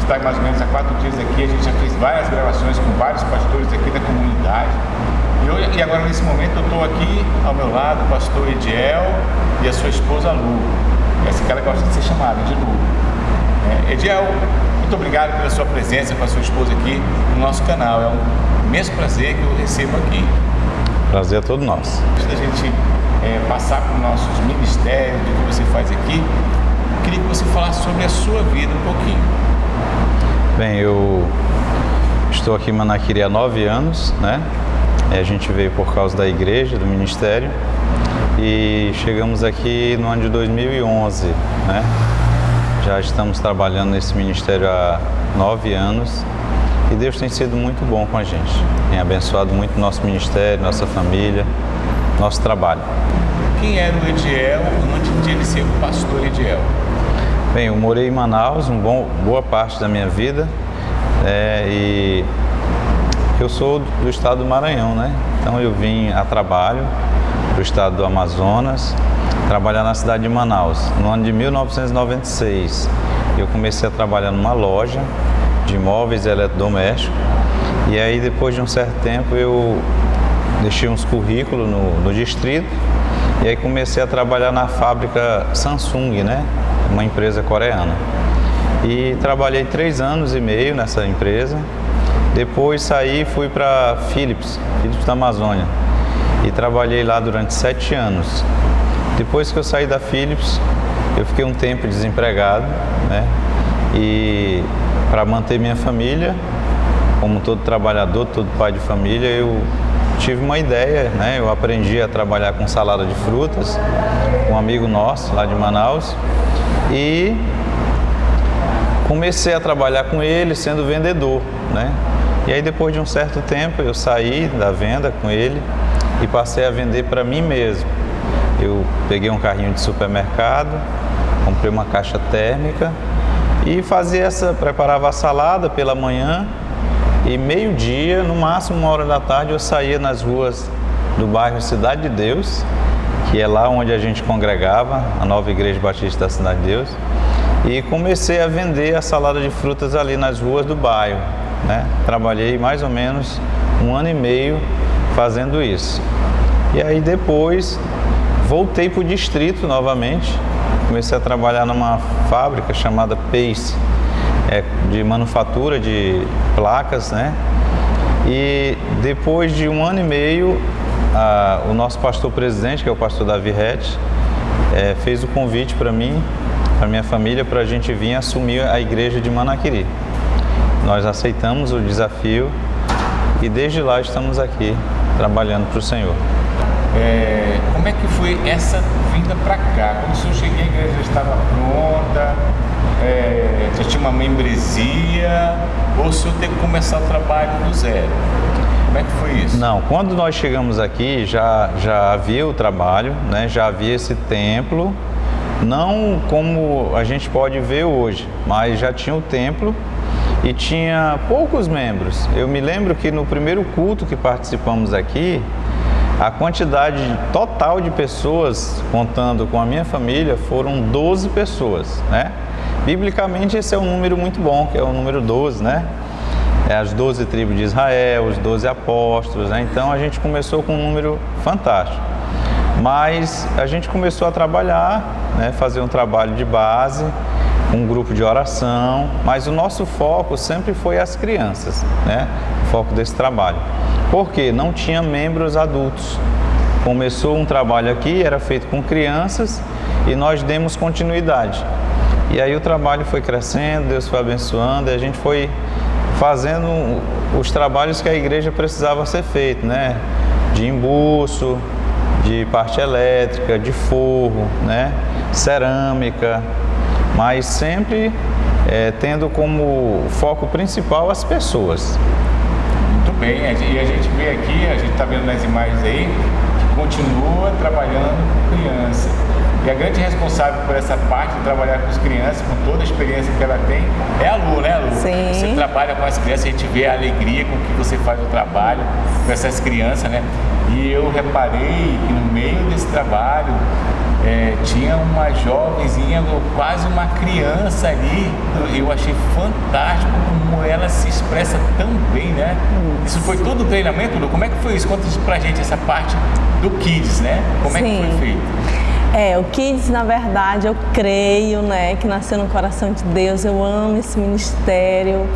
está mais ou menos há 4 dias aqui, a gente já fez várias gravações com vários pastores aqui da comunidade. E agora, nesse momento, eu estou aqui ao meu lado, o pastor Ediel e a sua esposa Lu. Essa que ela gosta de ser chamada de Lu. Ediel, muito obrigado pela sua presença com a sua esposa aqui no nosso canal. É um imenso prazer que eu recebo aqui. Prazer é todo nosso. Antes da gente passar para os nossos ministérios, do que você faz aqui, eu queria que você falasse sobre a sua vida um pouquinho. Bem, eu estou aqui em Manaquiri há 9 anos, né? A gente veio por causa da igreja, do ministério, e chegamos aqui no ano de 2011, né? Já estamos trabalhando nesse ministério há 9 anos e Deus tem sido muito bom com a gente. Tem abençoado muito nosso ministério, nossa família, nosso trabalho. Quem era o Ediel antes de ele ser o pastor Ediel? Bem, eu morei em Manaus boa parte da minha vida, e eu sou do estado do Maranhão, né? Então eu vim a trabalho do estado do Amazonas, trabalhar na cidade de Manaus. No ano de 1996, eu comecei a trabalhar numa loja de imóveis e eletrodomésticos. E aí, depois de um certo tempo, eu deixei uns currículos no distrito. E aí comecei a trabalhar na fábrica Samsung, né? Uma empresa coreana. E trabalhei 3 anos e meio nessa empresa. Depois saí e fui para Philips da Amazônia. E trabalhei lá durante 7 anos. Depois que eu saí da Philips, eu fiquei um tempo desempregado, né? E para manter minha família, como todo trabalhador, todo pai de família, eu tive uma ideia, né? Eu aprendi a trabalhar com salada de frutas, com um amigo nosso lá de Manaus, e comecei a trabalhar com ele sendo vendedor, né? E aí, depois de um certo tempo, eu saí da venda com ele e passei a vender para mim mesmo. Eu peguei um carrinho de supermercado, comprei uma caixa térmica e preparava a salada pela manhã, e meio-dia, no máximo 1h da tarde, eu saía nas ruas do bairro Cidade de Deus, que é lá onde a gente congregava, a nova Igreja Batista da Cidade de Deus, e comecei a vender a salada de frutas ali nas ruas do bairro, né? Trabalhei mais ou menos 1 ano e meio fazendo isso. E aí depois voltei para o distrito novamente, comecei a trabalhar numa fábrica chamada Pace, de manufatura de placas, né? E depois de 1 ano e meio, o nosso pastor presidente, que é o pastor Davi Rett, fez o convite para mim, para minha família, para a gente vir assumir a igreja de Manaquiri. Nós aceitamos o desafio e desde lá estamos aqui trabalhando para o Senhor. Como é que foi essa vinda para cá? Quando o senhor cheguei, a igreja já estava pronta, já tinha uma membresia, ou o senhor teve que começar o trabalho do zero? Como é que foi isso? Não, quando nós chegamos aqui já havia o trabalho, né? Já havia esse templo, não como a gente pode ver hoje, mas já tinha o templo e tinha poucos membros. Eu me lembro que no primeiro culto que participamos aqui, a quantidade total de pessoas, contando com a minha família, foram 12 pessoas, né? Biblicamente esse é um número muito bom, que é o número 12, né? As 12 tribos de Israel, os 12 apóstolos, né? Então a gente começou com um número fantástico. Mas a gente começou a trabalhar, né? Fazer um trabalho de base, um grupo de oração, mas o nosso foco sempre foi as crianças, né? O foco desse trabalho. Porque não tinha membros adultos. Começou um trabalho aqui, era feito com crianças e nós demos continuidade. E aí o trabalho foi crescendo, Deus foi abençoando e a gente foi fazendo os trabalhos que a igreja precisava ser feito, né? De embuço, de parte elétrica, de forro, né? Cerâmica, mas sempre tendo como foco principal as pessoas. Muito bem, e a gente vê aqui, a gente está vendo nas imagens aí, que continua trabalhando com criança. E a grande responsável por essa parte de trabalhar com as crianças, com toda a experiência que ela tem, é a Lu, né, Lu? Sim. Você trabalha com as crianças, a gente vê a alegria com que você faz o trabalho com essas crianças, né? E eu reparei que no meio desse trabalho, tinha uma jovenzinha, quase uma criança ali. Eu achei fantástico como ela se expressa tão bem, né? Isso foi todo o treinamento, Lu? Como é que foi isso? Conta pra gente essa parte do Kids, né? Como é que foi feito? O Kids, na verdade, eu creio, né, que nasceu no coração de Deus. Eu amo esse ministério.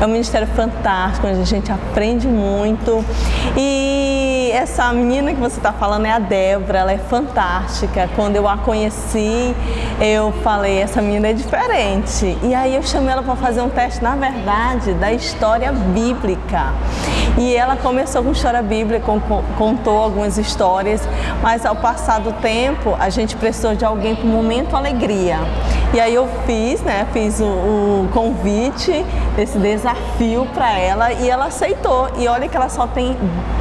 É um ministério fantástico, onde a gente aprende muito. E essa menina que você está falando é a Débora, ela é fantástica. Quando eu a conheci, eu falei, essa menina é diferente. E aí eu chamei ela para fazer um teste, na verdade, da história bíblica. E ela começou com história bíblica, contou algumas histórias, mas ao passar do tempo, a gente precisou de alguém para o momento alegria. E aí eu fiz o convite, esse desafio para ela, e ela aceitou. E olha que ela só tem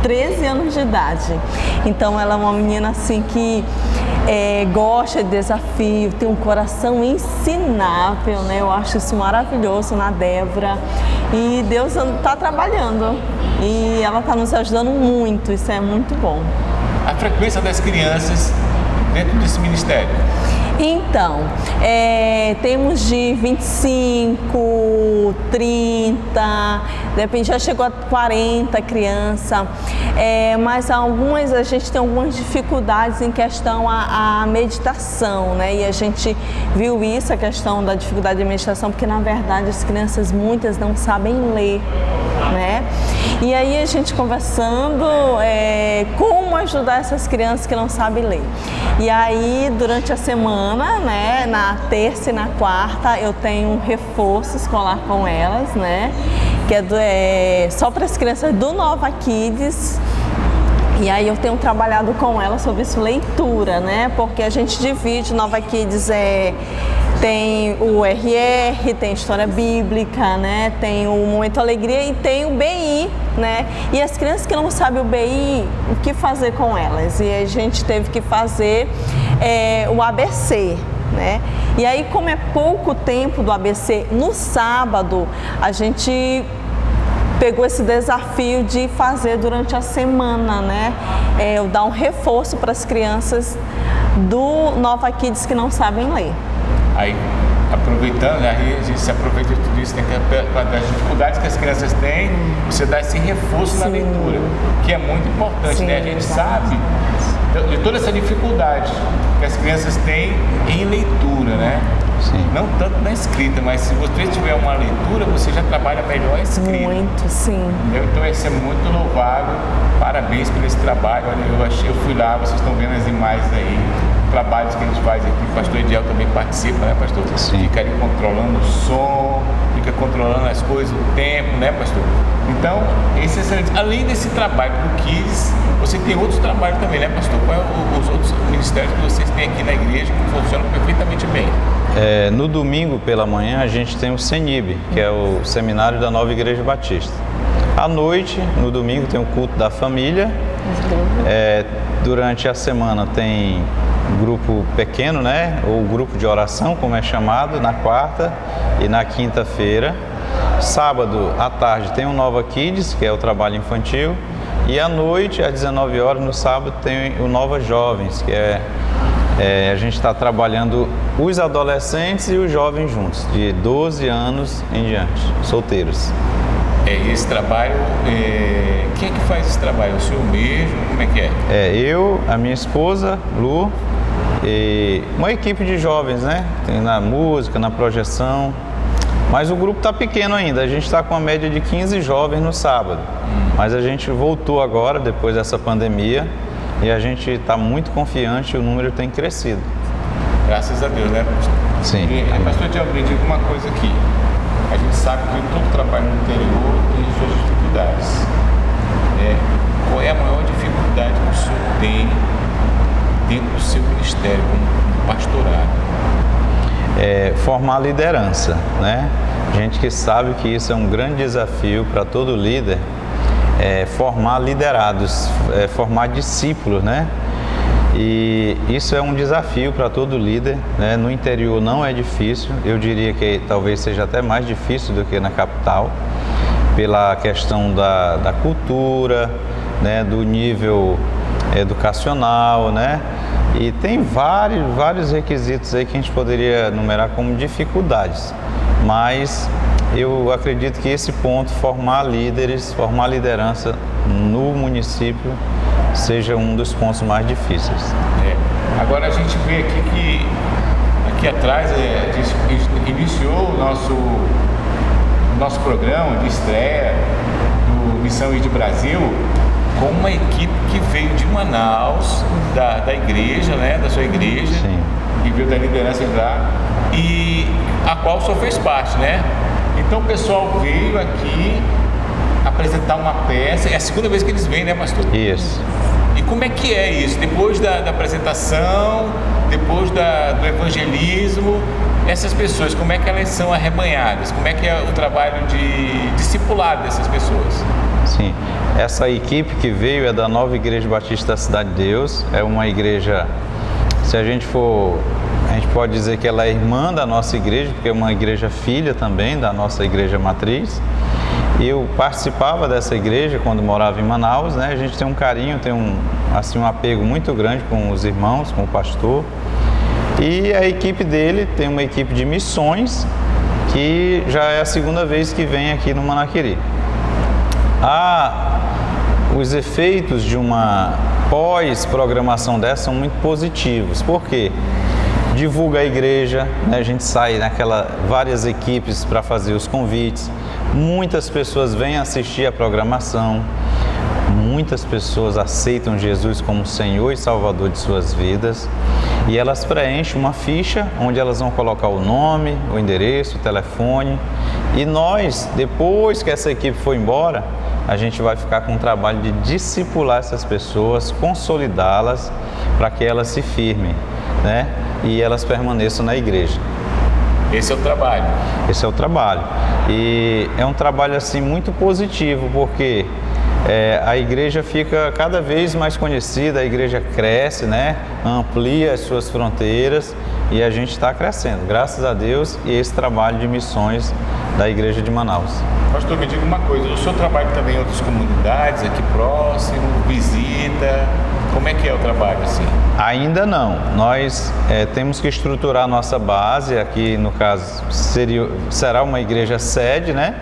13 anos de idade. Então ela é uma menina assim que gosta de desafio, tem um coração ensinável, né? Eu acho isso maravilhoso na Débora. E Deus está trabalhando e ela está nos ajudando muito, isso é muito bom. A frequência das crianças dentro desse ministério? Então, temos de 25, 30, depende, já chegou a 40 crianças, mas algumas, a gente tem algumas dificuldades em questão à meditação, né? E a gente viu isso, a questão da dificuldade de meditação, porque na verdade as crianças, muitas não sabem ler, né? E aí a gente conversando, como ajudar essas crianças que não sabem ler. E aí, durante a semana, né, na terça e na quarta, eu tenho um reforço escolar com elas, né, que é só para as crianças do Nova Kids. E aí eu tenho trabalhado com elas sobre isso, leitura, né, porque a gente divide, Nova Kids tem o RR, tem História Bíblica, né? Tem o Momento Alegria e tem o BI, né? E as crianças que não sabem o BI, o que fazer com elas? E a gente teve que fazer o ABC, né? E aí, como é pouco tempo do ABC, no sábado a gente pegou esse desafio de fazer durante a semana, né? Eu dar um reforço para as crianças do Nova Kids que não sabem ler. Aí, aproveitando, né, a gente se aproveita de tudo isso, tem que, das dificuldades que as crianças têm, você dá esse reforço na leitura, que é muito importante, né? A gente sabe de toda essa dificuldade que as crianças têm em leitura, né? Sim. Não tanto na escrita, mas se você tiver uma leitura, você já trabalha melhor a escrita. Muito, sim. Entendeu? Então isso é muito louvável, parabéns por esse trabalho. Olha, eu fui lá, vocês estão vendo as imagens aí, trabalhos que a gente faz aqui, o pastor Ediel também participa, né, pastor? Sim. Fica ali controlando o som, fica controlando as coisas, o tempo, né, pastor? Então, esse é excelente. Além desse trabalho do Kids, você tem outros trabalhos também, né, pastor? Quais os outros ministérios que vocês têm aqui na igreja que funcionam perfeitamente bem? No domingo pela manhã a gente tem o CENIB, que é o Seminário da Nova Igreja Batista. À noite, no domingo, tem o culto da família. Durante a semana tem grupo pequeno, né? Ou grupo de oração, como é chamado, na quarta e na quinta-feira. Sábado à tarde tem o Nova Kids, que é o trabalho infantil. E à noite, às 19 horas, no sábado, tem o Nova Jovens, que a gente está trabalhando os adolescentes e os jovens juntos, de 12 anos em diante, solteiros. Esse trabalho, quem é que faz esse trabalho? O senhor mesmo? Como é que é? Eu, a minha esposa, Lu, e uma equipe de jovens, né? Tem na música, na projeção, mas o grupo está pequeno ainda, a gente está com uma média de 15 jovens no sábado, mas a gente voltou agora, depois dessa pandemia, e a gente está muito confiante, o número tem crescido. Graças a Deus, né, pastor? Sim. Pastor Ediel, me diga uma coisa aqui. A gente sabe que todo trabalho no interior tem suas dificuldades. Qual é a maior dificuldade que o senhor tem dentro do seu ministério como pastorado? Formar liderança, né? Gente que sabe que isso é um grande desafio para todo líder, formar liderados, formar discípulos, né? E isso é um desafio para todo líder, né? No interior não é difícil, eu diria que talvez seja até mais difícil do que na capital, pela questão da cultura, né? Do nível educacional, né? E tem vários requisitos aí que a gente poderia enumerar como dificuldades, mas eu acredito que esse ponto, formar líderes, formar liderança no município, seja um dos pontos mais difíceis. Agora a gente vê aqui que aqui atrás iniciou o nosso programa de estreia do Missão ID Brasil com uma equipe que veio de Manaus, da igreja, né, da sua igreja, Sim. e veio da liderança lá, e a qual o senhor fez parte, né? Então o pessoal veio aqui apresentar uma peça, é a segunda vez que eles vêm, né, pastor? Isso. E como é que é isso? Depois da apresentação, depois do evangelismo, essas pessoas, como é que elas são arrebanhadas? Como é que é o trabalho de discipulado dessas pessoas? Sim, essa equipe que veio é da Nova Igreja Batista da Cidade de Deus, é uma igreja, se a gente pode dizer que ela é irmã da nossa igreja, porque é uma igreja filha também da nossa igreja matriz. Eu participava dessa igreja quando morava em Manaus, né? A gente tem um carinho, tem um apego muito grande com os irmãos, com o pastor. E a equipe dele tem uma equipe de missões que já é a segunda vez que vem aqui no Manaquiri. Os efeitos de uma pós-programação dessa são muito positivos. Por quê? Divulga a igreja, né? A gente sai várias equipes para fazer os convites. Muitas pessoas vêm assistir a programação. Muitas pessoas aceitam Jesus como Senhor e Salvador de suas vidas. E elas preenchem uma ficha onde elas vão colocar o nome, o endereço, o telefone. E nós, depois que essa equipe for embora, a gente vai ficar com o trabalho de discipular essas pessoas, consolidá-las para que elas se firmem, né? E elas permaneçam na igreja. Esse é o trabalho. Esse é o trabalho. E é um trabalho assim muito positivo, porque a igreja fica cada vez mais conhecida, a igreja cresce, né? Amplia as suas fronteiras e a gente está crescendo, graças a Deus, e esse trabalho de missões da igreja de Manaus. Pastor, me diga uma coisa, o senhor trabalha também em outras comunidades aqui próximo, visita, como é que é o trabalho assim? Ainda não, nós temos que estruturar a nossa base, aqui no caso será uma igreja sede, né?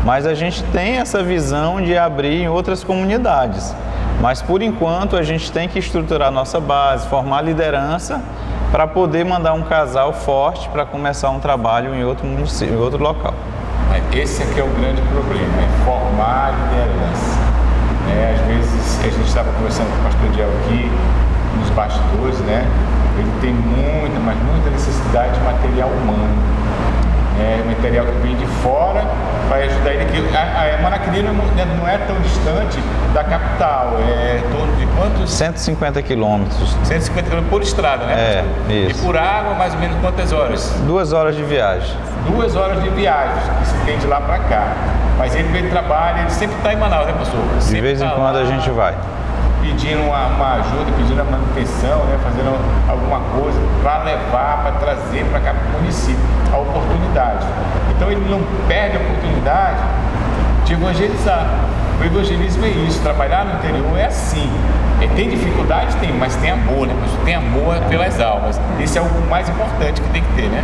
Mas a gente tem essa visão de abrir em outras comunidades. Mas por enquanto a gente tem que estruturar a nossa base, formar liderança para poder mandar um casal forte para começar um trabalho em outro município, em outro local. Esse aqui é o grande problema, é formar liderança. Às vezes a gente estava conversando com o pastor Diel aqui, nos bastidores, né? Ele tem muita necessidade de material humano. Material que vem de fora para ajudar ele aqui. A Manaquiri não é tão distante da capital, é em torno de quantos? 150 quilômetros. 150 quilômetros por estrada, né? Isso. E por água, mais ou menos quantas horas? 2 horas de viagem. 2 horas de viagem que se tem de lá para cá. Mas ele trabalha, ele sempre está em Manaus, né, pastor? De vez em quando a gente vai. Pedindo uma ajuda, pedindo a manutenção, né, fazendo alguma coisa para levar, para trazer para cá para o município a oportunidade. Então ele não perde a oportunidade de evangelizar. O evangelismo é isso, trabalhar no interior é assim. Tem dificuldade? Tem, mas tem amor, né? Tem amor pelas almas. Esse é o mais importante que tem que ter, né?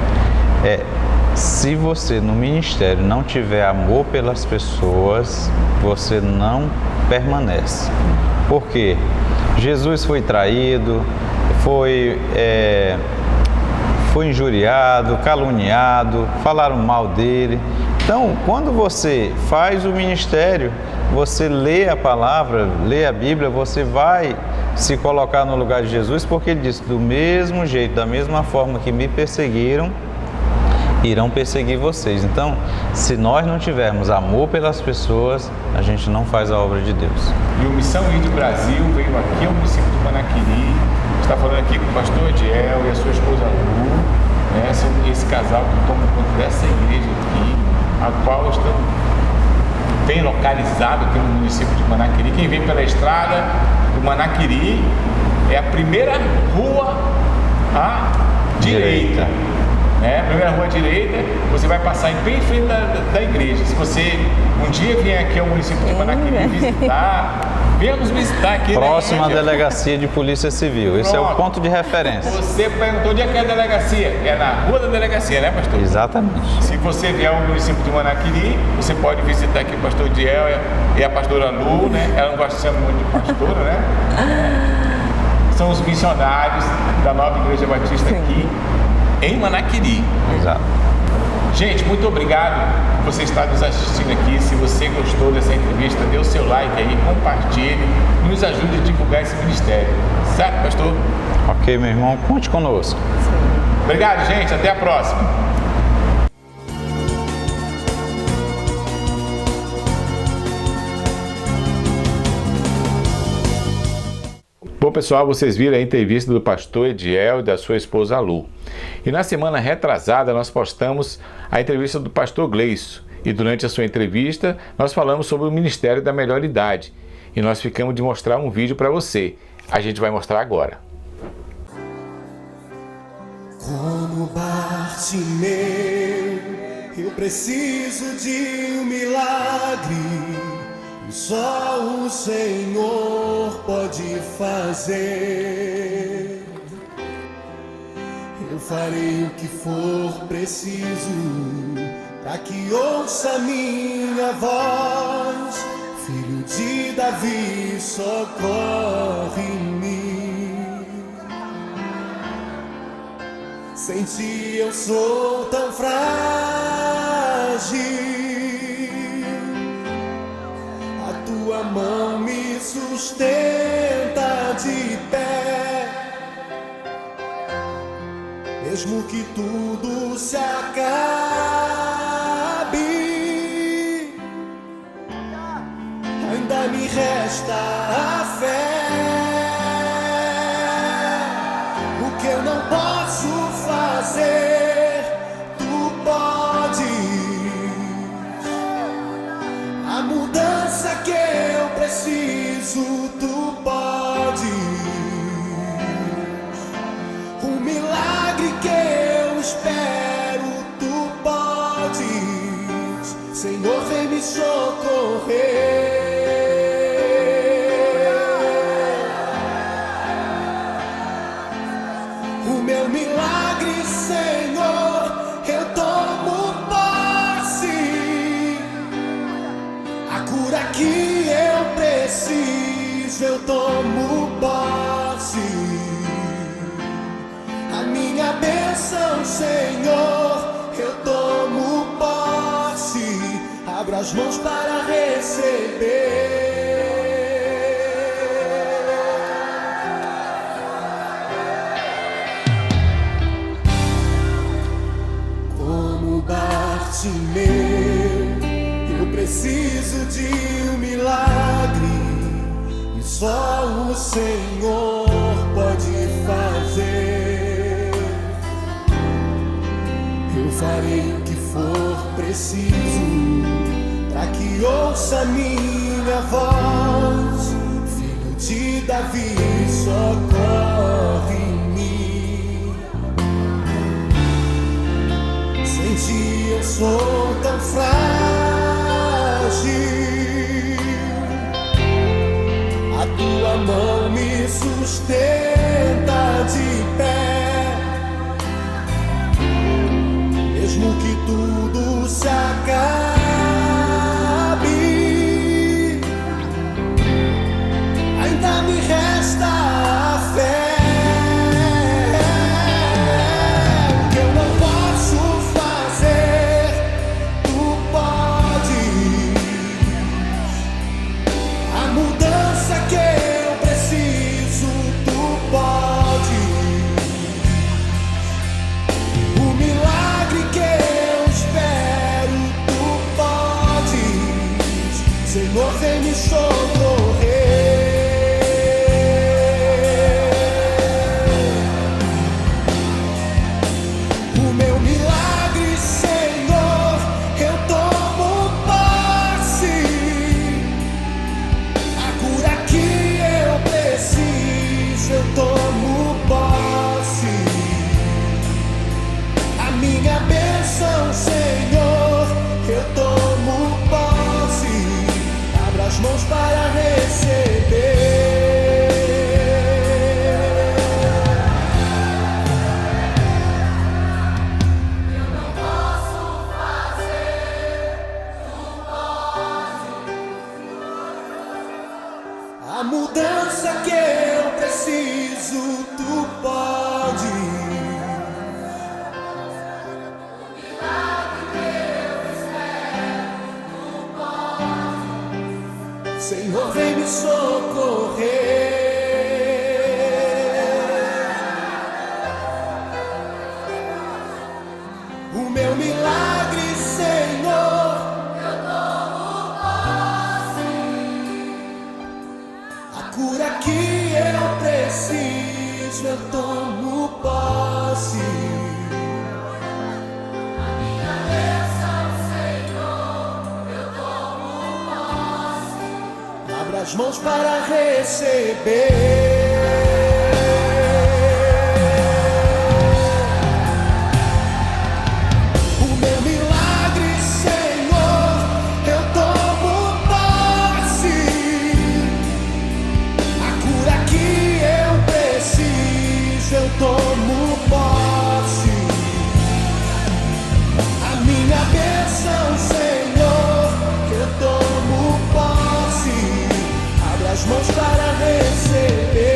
Se você no ministério não tiver amor pelas pessoas, você não permanece. Por quê? Jesus foi traído, foi injuriado, caluniado, falaram mal dele. Então, quando você faz o ministério, você lê a palavra, lê a Bíblia, você vai se colocar no lugar de Jesus, porque ele disse, do mesmo jeito, da mesma forma que me perseguiram, irão perseguir vocês. Então, se nós não tivermos amor pelas pessoas, a gente não faz a obra de Deus. E o Missão ID Brasil veio aqui ao município de Manaquiri, está falando aqui com o pastor Ediel e a sua esposa Lu, né? Esse casal que toma conta dessa igreja aqui, a qual estão bem localizado aqui no município de Manaquiri. Quem vem pela estrada do Manaquiri é a primeira rua à direita. Primeira rua à direita, você vai passar bem em frente da igreja. Se você um dia vier aqui ao município de Manaquiri visitar, Venha nos visitar aqui. Próxima né? delegacia de Polícia Civil. Esse é o Pronto. ponto de referência. Você perguntou onde é que é a delegacia? É na rua da delegacia, né, pastor? Exatamente. Se você vier ao município de Manaquiri, você pode visitar aqui o pastor Diel e a pastora Lu, né? Ela não gosta de ser muito de pastora, né? São os missionários da Nova Igreja Batista aqui em Manaquiri. Exato. Gente, muito obrigado por você estar nos assistindo aqui. Se você gostou dessa entrevista, dê o seu like aí, compartilhe, nos ajude a divulgar esse ministério. Certo, pastor? Ok, meu irmão, conte conosco. Obrigado, gente. Até a próxima. Bom, pessoal, vocês viram a entrevista do pastor Ediel e da sua esposa Lu. E na semana retrasada nós postamos a entrevista do pastor Gleison. E durante a sua entrevista nós falamos sobre o Ministério da Melhor Idade. E nós ficamos de mostrar um vídeo para você. A gente vai mostrar agora. Como Bartimeu, eu preciso de um milagre. Só o Senhor pode fazer. Eu farei o que for preciso para que ouça minha voz. Filho de Davi, socorre-me. Sem ti eu sou tão frágil. Tua mão me sustenta de pé. Mesmo que tudo se acabe, ainda me resta a fé. O que eu não posso fazer, tu podes. A mudança que eu preciso, tu podes. O milagre que eu espero, tu podes. Senhor, vem me socorrer. O meu milagre, Senhor, eu tomo posse. A cura que eu preciso, eu tomo posse. A minha bênção, Senhor, eu tomo posse. Abra as mãos para receber. Como Bartimeu, eu preciso de um milagre e só o Senhor pode fazer. Eu farei o que for preciso para que ouça minha voz. Filho de Davi, socorre-me. Sem ti eu sou tão frágil. A tua mão me sustenta de pé. Mesmo que tudo se acabe, ainda me resta a fé. O que eu não posso fazer, tu podes. A mudança que eu preciso, tu podes. O milagre que eu espero, tu A mudança que eu preciso, tu pode. Senhor, vem me socorrer. O meu milagre, Senhor, eu tomo posse. A cura que eu preciso, eu tomo posse. A minha bênção, Senhor, eu tomo posse. Abra as mãos para receber. Eu tomo posse. A minha bênção, Senhor, eu tomo posse. Abre as mãos para receber.